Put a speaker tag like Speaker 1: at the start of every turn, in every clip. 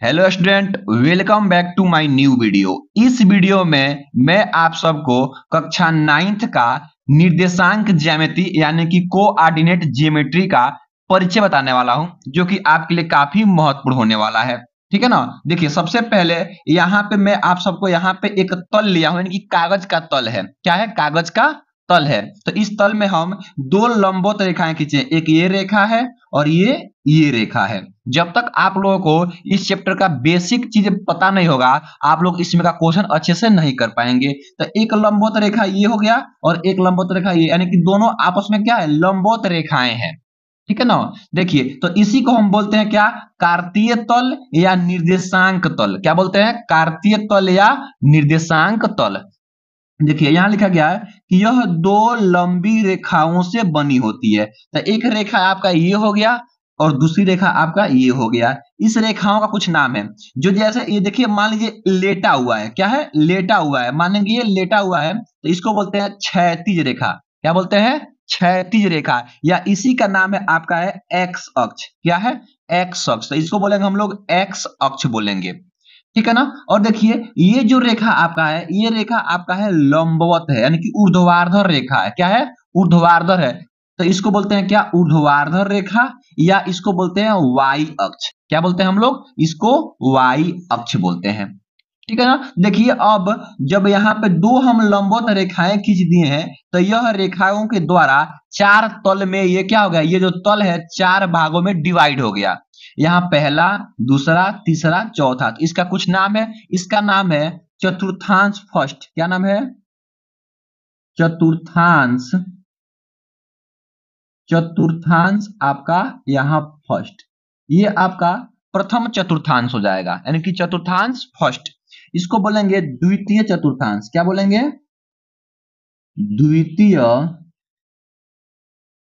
Speaker 1: Hello student, welcome back to my new video. इस video में मैं आप सबको कक्षा 9th का निर्देशांक ज्यामिति यानी कि कोऑर्डिनेट ज्योमेट्री का परिचय बताने वाला हूं, जो कि आपके लिए काफी महत्वपूर्ण होने वाला है। ठीक है ना। देखिए, सबसे पहले यहाँ पे मैं आप सबको यहाँ पे एक तल लिया हूं, यानी कि कागज का तल है। क्या है? कागज का तल है। तो इस तल में हम दो लंबवत रेखाएं खींचे, एक ये रेखा है और ये रेखा है। जब तक आप लोगों को इस चैप्टर का बेसिक चीज पता नहीं होगा, आप लोग इसमें का क्वेश्चन अच्छे से नहीं कर पाएंगे। तो एक लंबवत रेखा ये हो गया और एक लंबवत रेखा ये, यानी कि दोनों आपस में क्या है? लंबवत रेखाएं हैं। ठीक है ना। देखिए, तो इसी को हम बोलते हैं क्या? कार्तीय तल या निर्देशांक तल। क्या बोलते हैं? कार्तीय तल या निर्देशांक तल। देखिए, यहां लिखा गया है कि यह दो लंबी रेखाओं से बनी होती है। तो एक रेखा आपका ये हो गया और दूसरी रेखा आपका ये हो गया। इस रेखाओं का कुछ नाम है। जो जैसे ये देखिए, मान लीजिए लेटा हुआ है। क्या है? लेटा हुआ है। मानेंगे ये लेटा हुआ है तो इसको बोलते हैं क्षैतिज रेखा। क्या बोलते हैं? क्षैतिज रेखा। या इसी का नाम है आपका है एक्स अक्ष। क्या है? एक्स अक्ष। तो इसको बोलेंगे हम लोग एक्स अक्ष बोलेंगे। ठीक है ना। और देखिए, ये जो रेखा आपका है, ये रेखा आपका है लंबवत है, यानी कि ऊर्ध्वाधर रेखा है। क्या है? ऊर्ध्वाधर है। तो इसको बोलते हैं क्या? ऊर्ध्वाधर रेखा, या इसको बोलते हैं वाई अक्ष। क्या बोलते हैं हम लोग? इसको वाई अक्ष बोलते हैं। ठीक है ना। देखिए, अब जब यहाँ पे दो हम लंबवत रेखाएं खींच दिए हैं, तो यह रेखाओं के द्वारा चार तल में ये क्या हो गया? ये जो तल है चार भागों में डिवाइड हो गया। यहाँ पहला, दूसरा, तीसरा, चौथा। तो इसका कुछ नाम है। इसका नाम है चतुर्थांश फर्स्ट। क्या नाम है? चतुर्थांश। चतुर्थांश आपका यहाँ फर्स्ट। ये आपका प्रथम चतुर्थांश हो जाएगा, यानी कि चतुर्थांश फर्स्ट। इसको बोलेंगे द्वितीय चतुर्थांश। क्या बोलेंगे? द्वितीय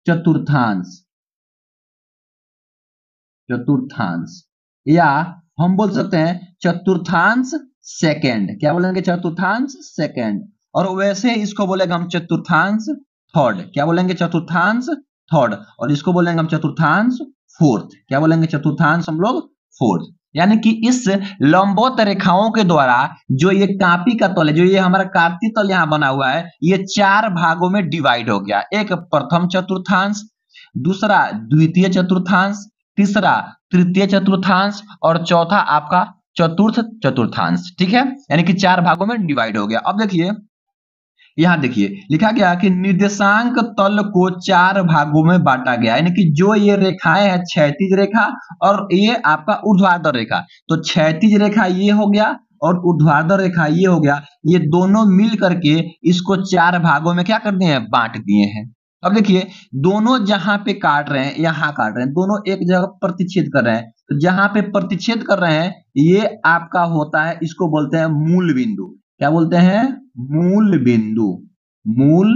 Speaker 1: चतुर्थांश। चतुर्थांश, या हम बोल सकते हैं चतुर्थांश सेकंड। क्या बोलेंगे? चतुर्थांश सेकंड। और वैसे इसको बोलेंगे हम चतुर्थांश थर्ड। क्या बोलेंगे? चतुर्थांश थर्ड। और इसको बोलेंगे हम चतुर्थांश फोर्थ। क्या बोलेंगे? चतुर्थांश हम लोग फोर्थ। यानी कि इस लंबवत रेखाओं के द्वारा जो ये कापी का तल है, जो ये हमारा कार्तीय तल यहाँ बना हुआ है, ये चार भागों में डिवाइड हो गया। एक प्रथम चतुर्थांश, दूसरा द्वितीय चतुर्थांश, तीसरा तृतीय चतुर्थांश और चौथा आपका चतुर्थ चतुर्थांश। ठीक है, यानी कि चार भागों में डिवाइड हो गया। अब देखिए, यहां देखिए लिखा गया कि निर्देशांक तल को चार भागों में बांटा गया, यानी कि जो ये रेखाएं हैं, क्षैतिज रेखा और ये आपका ऊर्ध्वाधर रेखा। तो क्षैतिज रेखा ये हो गया और ऊर्ध्वाधर रेखा ये हो गया। ये दोनों मिल करके इसको चार भागों में क्या कर दिए हैं? बांट दिए हैं। अब देखिए, दोनों जहां पे काट रहे हैं, यहां काट रहे हैं, दोनों एक जगह प्रतिच्छेद कर रहे हैं। तो जहां पे प्रतिच्छेद कर रहे हैं, ये आपका होता है, इसको बोलते हैं मूल बिंदु। क्या बोलते हैं? मूल बिंदु। मूल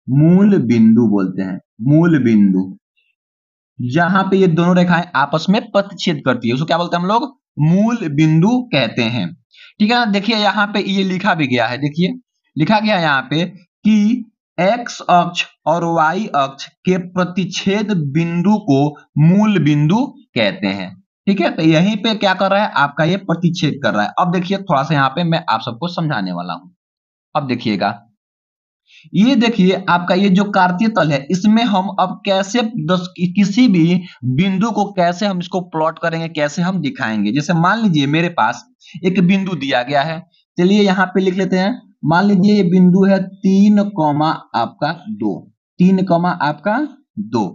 Speaker 1: मूल बिंदु बोलते हैं। मूल बिंदु, जहां पे ये दोनों रेखाएं आपस में प्रतिच्छेद करती है, उसको क्या बोलते हैं हम लोग? मूल बिंदु कहते हैं। ठीक है ना। देखिए, यहाँ पे ये लिखा भी गया है। देखिए, लिखा गया है यहाँ पे कि एक्स अक्ष और वाई अक्ष के प्रतिच्छेद बिंदु को मूल बिंदु कहते हैं। ठीक है, तो यहीं पे क्या कर रहा है? आपका ये प्रतिच्छेद कर रहा है। अब देखिए, थोड़ा सा यहाँ पे मैं आप सबको समझाने वाला हूं। अब देखिएगा, ये देखिए आपका ये जो कार्तीय तल है, इसमें हम अब कैसे किसी भी बिंदु को कैसे हम इसको प्लॉट करेंगे, कैसे हम दिखाएंगे। जैसे मान लीजिए मेरे पास एक बिंदु दिया गया है। चलिए यहाँ पे लिख लेते हैं। मान लीजिए ये बिंदु है 3 कॉमा आपका 2। 3 कॉमा आपका 2।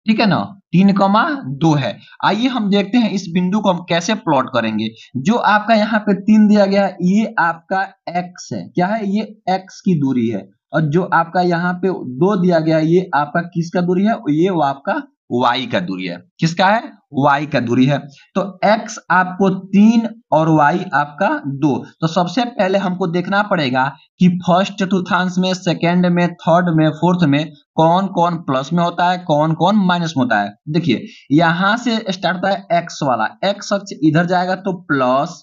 Speaker 1: ठीक है ना। 3,2 है। आइए हम देखते हैं इस बिंदु को हम कैसे प्लॉट करेंगे। जो आपका यहाँ पे 3 दिया गया है, ये आपका x है। क्या है? ये x की दूरी है। और जो आपका यहाँ पे 2 दिया गया है, ये आपका किसका दूरी है? ये वो आपका y का दूरी है। किसका है? y का दूरी है। तो x आपको 3 और y आपका 2। तो सबसे पहले हमको देखना पड़ेगा कि फर्स्ट चतुर्थांश में, सेकंड में, थर्ड में, फोर्थ में कौन कौन प्लस में होता है, कौन कौन माइनस में होता है। देखिए, यहां से स्टार्ट होता है एक्स वाला। एक्स अक्ष इधर जाएगा तो प्लस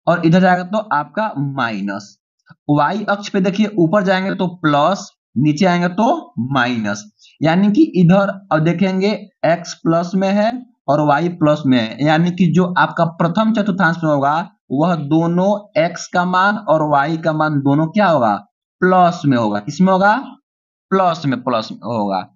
Speaker 1: और इधर जाएगा तो आपका माइनस। वाई अक्ष पे देखिए, ऊपर जाएंगे तो प्लस, नीचे आएंगे तो माइनस। यानी कि इधर अब देखेंगे एक्स प्लस में है और y प्लस में है, यानी कि जो आपका प्रथम चतुर्थांश में होगा वह दोनों x का मान और y का मान दोनों क्या होगा, प्लस में होगा। किसमें होगा, प्लस में होगा।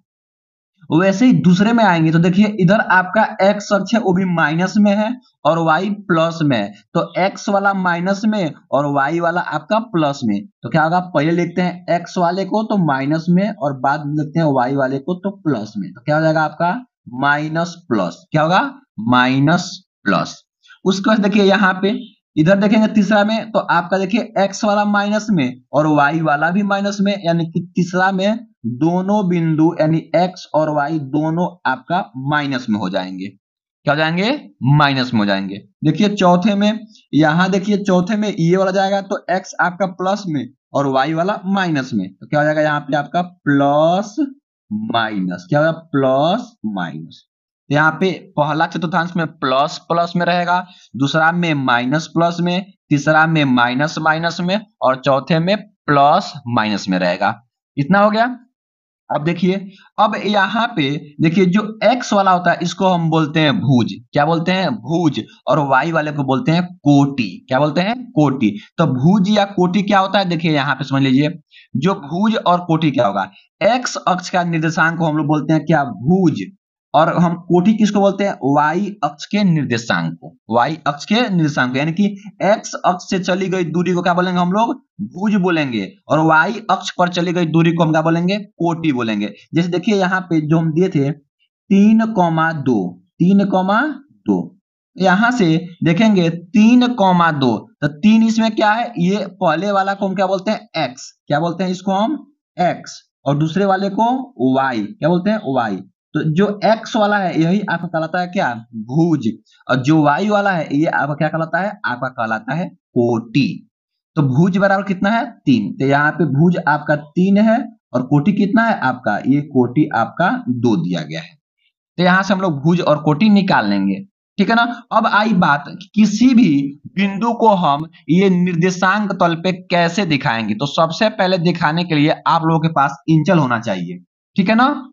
Speaker 1: वैसे ही दूसरे में आएंगे तो देखिए इधर आपका x अक्ष है वो भी माइनस में है और y प्लस में है, तो x वाला माइनस में और y वाला आपका प्लस में, तो क्या होगा, पहले लिखते हैं x वाले को तो माइनस में और बाद में लिखते हैं y वाले को तो प्लस में, तो क्या हो जाएगा आपका माइनस प्लस, क्या होगा, माइनस प्लस। उसके बाद देखिए यहाँ पे इधर देखेंगे तीसरा में तो आपका देखिए x वाला माइनस में और y वाला भी माइनस में, यानी कि तीसरा में दोनों बिंदु यानी x और y दोनों आपका माइनस में हो जाएंगे। क्या हो जाएंगे, माइनस में हो जाएंगे। देखिए चौथे में, यहां देखिए चौथे में ये वाला जाएगा तो x आपका प्लस में और y वाला माइनस में, तो क्या हो जाएगा यहाँ पे आपका प्लस माइनस, क्या होगा, प्लस माइनस। यहाँ पे पहला चतुर्थांश में प्लस प्लस में रहेगा, दूसरा में माइनस प्लस में, तीसरा में माइनस माइनस में और चौथे में प्लस माइनस में रहेगा। इतना हो गया। अब देखिए, अब यहाँ पे देखिए जो x वाला होता है इसको हम बोलते हैं भुज, क्या बोलते हैं, भुज, और y वाले को बोलते हैं कोटि, क्या बोलते हैं, कोटि। तो भुज या कोटि क्या होता है, देखिए यहाँ पे समझ लीजिए, जो भुज और कोटि क्या होगा, x अक्ष का निर्देशांक को हम लोग बोलते हैं क्या, भुज, और हम कोटि किसको बोलते हैं, y अक्ष के निर्देशांक को, y अक्ष के निर्देशांक को, यानी कि x अक्ष से चली गई दूरी को क्या बोलेंगे हम लोग, भुज बोलेंगे, और y अक्ष पर चली गई दूरी को हम क्या बोलेंगे, कोटि बोलेंगे। जैसे देखिए यहाँ पे जो हम दिए थे 3,2, 3,2, यहां से देखेंगे 3,2, तो 3 इसमें क्या है, ये पहले वाला को हम क्या बोलते हैं, x, क्या बोलते हैं इसको हम, x, और दूसरे वाले को y, क्या बोलते हैं, y। तो जो x वाला है यही आपका कहलाता है क्या, भुज, और जो y वाला है ये आपका क्या कहलाता है, आपका कहलाता है कोटि। तो भुज बराबर कितना है, 3, तो यहाँ पे भुज आपका 3 है और कोटि कितना है आपका, ये कोटि आपका 2 दिया गया है। तो यहां से हम लोग भुज और कोटि निकाल लेंगे, ठीक है ना। अब आई बात, किसी भी बिंदु को हम ये निर्देशांक तल पे कैसे दिखाएंगे, तो सबसे पहले दिखाने के लिए आप लोगों के पास इंचल होना चाहिए, ठीक है ना,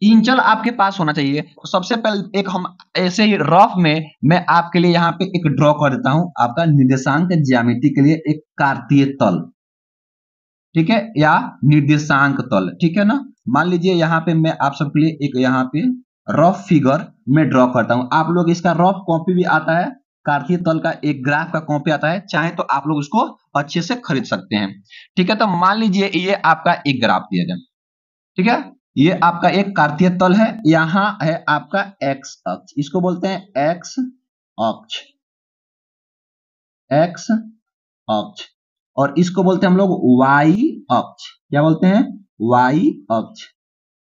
Speaker 1: इंचल आपके पास होना चाहिए। तो सबसे पहले एक हम ऐसे ही रफ में मैं आपके लिए यहाँ पे एक ड्रॉ कर देता हूं, आपका निर्देशांक ज्यामिति के लिए एक कार्तीय तल, ठीक है, या निर्देशांक तल, ठीक है ना। मान लीजिए यहाँ पे मैं आप सबके लिए एक यहाँ पे रफ फिगर में ड्रॉ करता हूं, आप लोग इसका रफ कॉपी भी आता है, कार्तीय तल का एक ग्राफ का कॉपी आता है, चाहे तो आप लोग उसको अच्छे से खरीद सकते हैं, ठीक है। तो मान लीजिए ये आपका एक ग्राफ दिया जाए, ठीक है, ये आपका एक कार्तीय तल है, यहां है आपका x अक्ष, इसको बोलते हैं x अक्ष, x अक्ष, और इसको बोलते हैं हम लोग y अक्ष, क्या बोलते हैं, y अक्ष।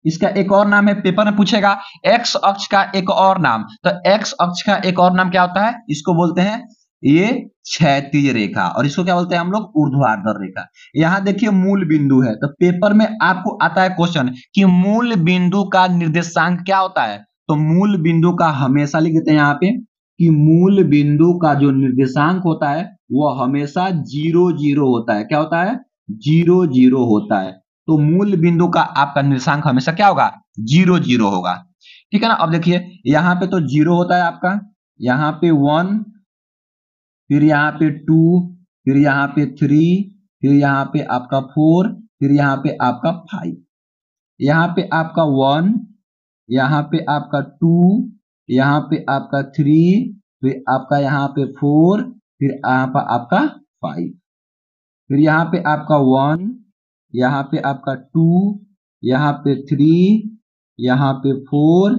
Speaker 1: इसका एक और नाम है, पेपर में पूछेगा x अक्ष का एक और नाम, तो x अक्ष का एक और नाम क्या होता है, इसको बोलते हैं ये क्षैतिज रेखा, और इसको क्या बोलते हैं हम लोग, ऊर्ध्वाधर रेखा। यहां देखिए मूल बिंदु है, तो पेपर में आपको आता है क्वेश्चन कि मूल बिंदु का निर्देशांक क्या होता है, तो मूल बिंदु का हमेशा लिख देते हैं यहाँ पे कि मूल बिंदु का जो निर्देशांक होता है वो हमेशा 0 0 होता है, क्या होता है, 0 0 होता है। तो मूल बिंदु का आपका निर्देशांक हमेशा क्या होगा, 0 0 होगा, ठीक है ना। अब देखिए यहाँ पे तो 0 होता है आपका, यहाँ पे 1, फिर यहाँ पे 2, फिर यहाँ पे 3, फिर यहाँ पे आपका 4, फिर यहाँ पे आपका 5, यहाँ पे आपका 1, यहाँ पे आपका 2, यहाँ पे आपका 3, फिर आपका यहाँ पे 4, फिर यहाँ पे आपका 5, फिर यहाँ पे आपका 1, यहाँ पे आपका 2, यहाँ पे 3, यहाँ पे 4,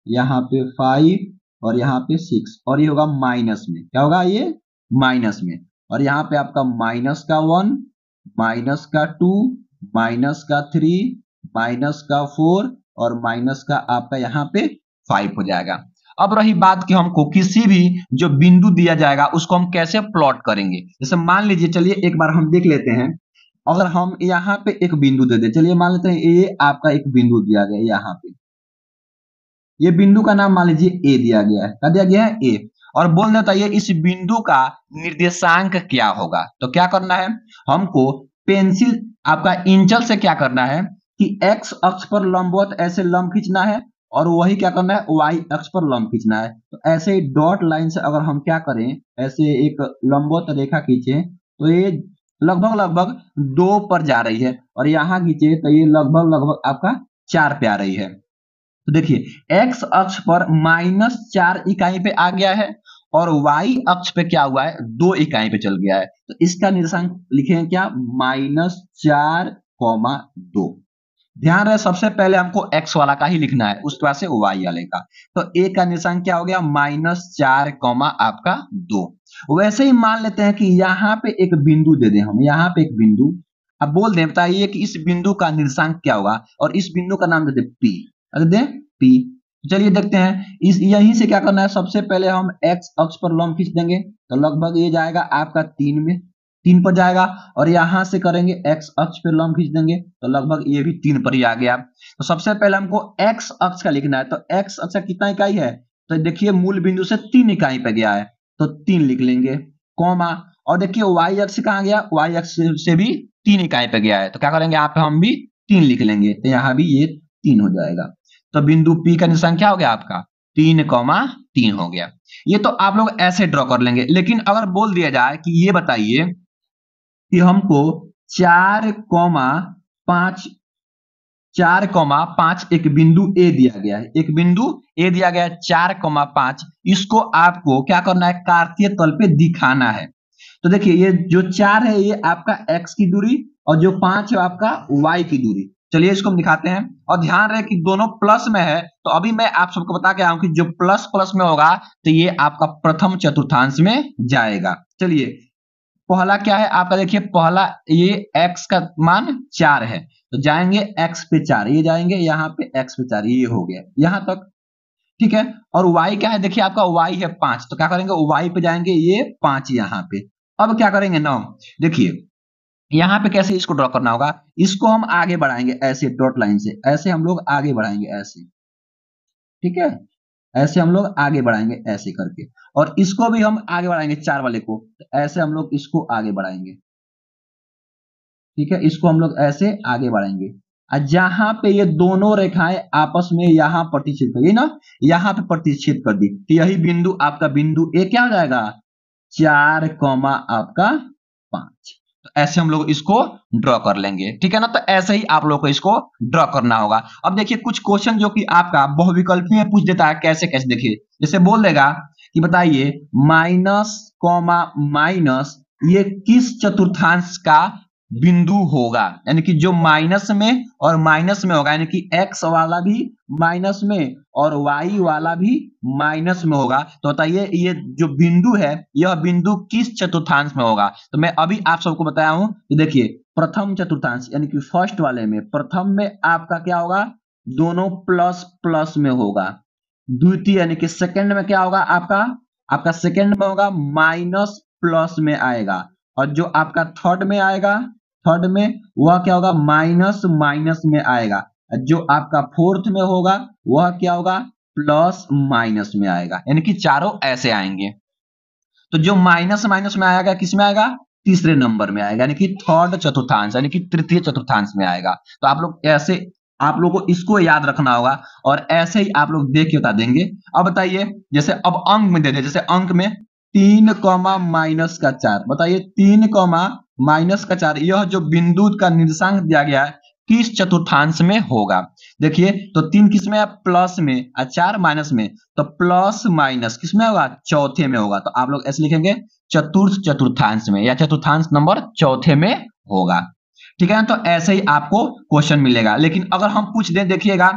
Speaker 1: यहाँ पे 5 और यहाँ पे 6, और ये होगा माइनस में, क्या होगा ये, माइनस में। और यहाँ पे आपका माइनस का 1, माइनस का 2, माइनस का 3, माइनस का 4 और माइनस का आपका यहाँ पे 5 हो जाएगा। अब रही बात कि हमको किसी भी जो बिंदु दिया जाएगा उसको हम कैसे प्लॉट करेंगे। जैसे मान लीजिए, चलिए एक बार हम देख लेते हैं, अगर हम यहाँ पे एक बिंदु दे दें, चलिए मान लेते हैं ये आपका एक बिंदु दिया गया है, यहाँ पे ये बिंदु का नाम मान लीजिए ए दिया गया है, क्या दिया गया है, ए, और बोल देता है इस बिंदु का निर्देशांक क्या होगा। तो क्या करना है हमको, पेंसिल आपका इंचल से क्या करना है कि x अक्ष पर लंबवत ऐसे लंब खींचना है और वही क्या करना है, वाई अक्ष पर लंब खींचना है। तो ऐसे ही डॉट लाइन से अगर हम क्या करें, ऐसे एक लंबवत रेखा खींचे तो ये लगभग लगभग 2 पर जा रही है, और यहाँ खींचे तो ये लगभग लगभग आपका 4 पे आ रही है। तो देखिए एक्स अक्ष पर -4 इकाई पे आ गया है, और वाई अक्ष पे क्या हुआ है, 2 इकाई पे चल गया है। तो इसका निर्देशांक लिखेंगे क्या, -4,2। ध्यान रहे सबसे पहले हमको x वाला का ही लिखना है, उसके बाद से y वाले का। तो a का निर्देशांक क्या हो गया, -4, आपका 2। वैसे ही मान लेते हैं कि यहाँ पे एक बिंदु दे दें हम, यहाँ पे एक बिंदु, अब बोल दें बताइए कि इस बिंदु का निर्देशांक क्या होगा, और इस बिंदु का नाम दे दें p, अगर दें p। चलिए देखते हैं, इस यहीं से क्या करना है, सबसे पहले हम x अक्ष पर लंब खींच देंगे, तो लगभग ये जाएगा आपका 3 पर जाएगा, और यहां से करेंगे x अक्ष पे लंब खींच देंगे तो लगभग ये भी 3 पर ही आ गया। तो सबसे पहले हमको x अक्ष का लिखना है, तो x अक्ष का कितना इकाई है, तो देखिए मूल बिंदु से 3 इकाई पे गया है, तो 3 लिख लेंगे, कॉमा, और देखिए y अक्ष कहां गया, y अक्ष से भी 3 इकाई पे गया है, तो क्या करेंगे यहाँ पे हम भी 3 लिख लेंगे, तो यहाँ भी ये 3 हो जाएगा। तो बिंदु P का निशान क्या हो गया आपका, 3,3 हो गया। ये तो आप लोग ऐसे ड्रॉ कर लेंगे, लेकिन अगर बोल दिया जाए कि ये बताइए कि हमको 4,5 एक बिंदु ए दिया गया है, एक बिंदु ए दिया गया है 4,5, इसको आपको क्या करना है, कार्तीय तल पे दिखाना है। तो देखिए ये जो 4 है ये आपका x की दूरी, और जो 5 है आपका y की दूरी। चलिए इसको हम दिखाते हैं, और ध्यान रहे कि दोनों प्लस में है, तो अभी मैं आप सबको बता के आऊं कि जो प्लस प्लस में होगा तो ये आपका प्रथम चतुर्थांश में जाएगा। चलिए पहला क्या है आपका, देखिए पहला ये x का मान 4 है, तो जाएंगे x पे 4, ये जाएंगे यहाँ पे x पे 4, ये हो गया यहां तक, ठीक है। और y क्या है, देखिए आपका y है 5, तो क्या करेंगे y पे जाएंगे, ये 5 यहाँ पे। अब क्या करेंगे 9, देखिए यहाँ पे कैसे इसको ड्रॉ करना होगा, इसको हम आगे बढ़ाएंगे ऐसे डॉट लाइन से, ऐसे हम लोग आगे बढ़ाएंगे ऐसे, ठीक है, ऐसे हम लोग आगे बढ़ाएंगे ऐसे करके, और इसको भी हम आगे बढ़ाएंगे 4 वाले को, तो ऐसे हम लोग इसको आगे बढ़ाएंगे, ठीक है, इसको हम लोग ऐसे आगे बढ़ाएंगे। और जहां पे ये दोनों रेखाएं आपस में यहाँ प्रतिच्छेद कर गई ना, यहाँ पे प्रतिच्छेद कर दी, तो यही बिंदु आपका बिंदु ए क्या हो जाएगा, 4, आपका 5। तो ऐसे हम लोग इसको ड्रॉ कर लेंगे, ठीक है ना। तो ऐसे ही आप लोग को इसको ड्रॉ करना होगा। अब देखिए कुछ क्वेश्चन जो कि आपका बहुविकल्पी में पूछ देता है, कैसे कैसे, देखिए जैसे बोल देगा कि बताइए माइनस कॉमा माइनस ये किस चतुर्थांश का बिंदु होगा, यानी कि जो माइनस में और माइनस में होगा, यानी कि x वाला भी माइनस में और y वाला भी माइनस में होगा। तो बताइए ये जो बिंदु है यह बिंदु किस चतुर्थांश में होगा। तो मैं अभी आप सबको बताया हूं कि देखिए प्रथम चतुर्थांश यानी कि फर्स्ट वाले में, प्रथम में आपका क्या होगा, दोनों प्लस प्लस में होगा। द्वितीय यानी कि सेकंड में क्या होगा आपका सेकंड में होगा माइनस प्लस में आएगा, और जो आपका थर्ड में आएगा, थर्ड में वह क्या होगा, माइनस माइनस में आएगा। जो आपका फोर्थ में होगा वह क्या होगा, प्लस माइनस में आएगा, यानी कि चारों ऐसे आएंगे। तो जो माइनस माइनस में आएगा किस में आएगा, तीसरे नंबर में आएगा, यानी कि थर्ड चतुर्थांश, यानी कि तृतीय चतुर्थांश में आएगा। तो आप लोग ऐसे, आप लोगों को इसको याद रखना होगा, और ऐसे ही आप लोग देख के बता देंगे। अब बताइए जैसे अब अंक में दे दे, जैसे अंक में 3, -4, बताइए 3, -4, यह जो बिंदु का निर्देशांक दिया गया है किस चतुर्थांश में होगा। देखिए तो 3 किस में है, प्लस में, और 4 माइनस में, तो प्लस माइनस किस में होगा, चौथे में होगा। तो आप लोग ऐसे लिखेंगे चतुर्थ चतुर्थांश में, या चतुर्थांश नंबर चौथे में होगा, ठीक है ना। तो ऐसे ही आपको क्वेश्चन मिलेगा। लेकिन अगर हम पूछ दें, देखिएगा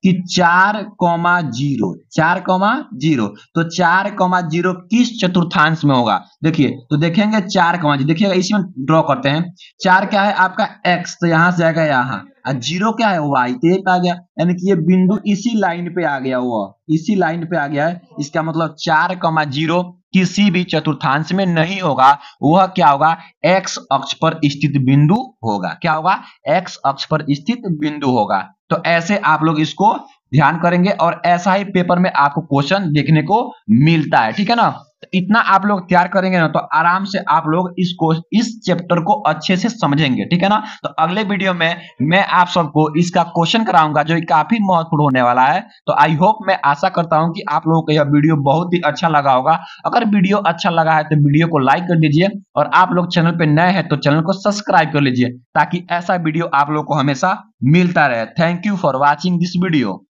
Speaker 1: कि 4,0, 4,0, तो 4,0 किस चतुर्थांश में होगा। देखिए तो देखेंगे 4,0, देखिएगा इसमें ड्रॉ करते हैं। 4 क्या है आपका x, तो यहां से जाएगा यहाँ, और 0 क्या है y, तो ये आ गया, यानी कि ये बिंदु इसी लाइन पे आ गया, वो इसी लाइन पे आ गया है। इसका मतलब 4,0 किसी भी चतुर्थांश में नहीं होगा, वह क्या होगा, x अक्ष पर स्थित बिंदु होगा। क्या होगा, x अक्ष पर स्थित बिंदु होगा। तो ऐसे आप लोग इसको ध्यान करेंगे, और ऐसा ही पेपर में आपको क्वेश्चन देखने को मिलता है, ठीक है ना। तो इतना आप लोग तैयार करेंगे ना तो आराम से आप लोग इस चैप्टर को अच्छे से समझेंगे, ठीक है ना। तो अगले वीडियो में मैं आप सबको इसका क्वेश्चन कराऊंगा जो काफी महत्वपूर्ण होने वाला है। तो आई होप, मैं आशा करता हूं कि आप लोगों को यह वीडियो बहुत ही अच्छा लगा होगा। अगर वीडियो अच्छा लगा है तो वीडियो को लाइक कर दीजिए, और आप लोग चैनल पे नए हैं तो चैनल को सब्सक्राइब कर लीजिए, ताकि ऐसा वीडियो आप लोग को हमेशा मिलता रहे। Thank you for watching this video.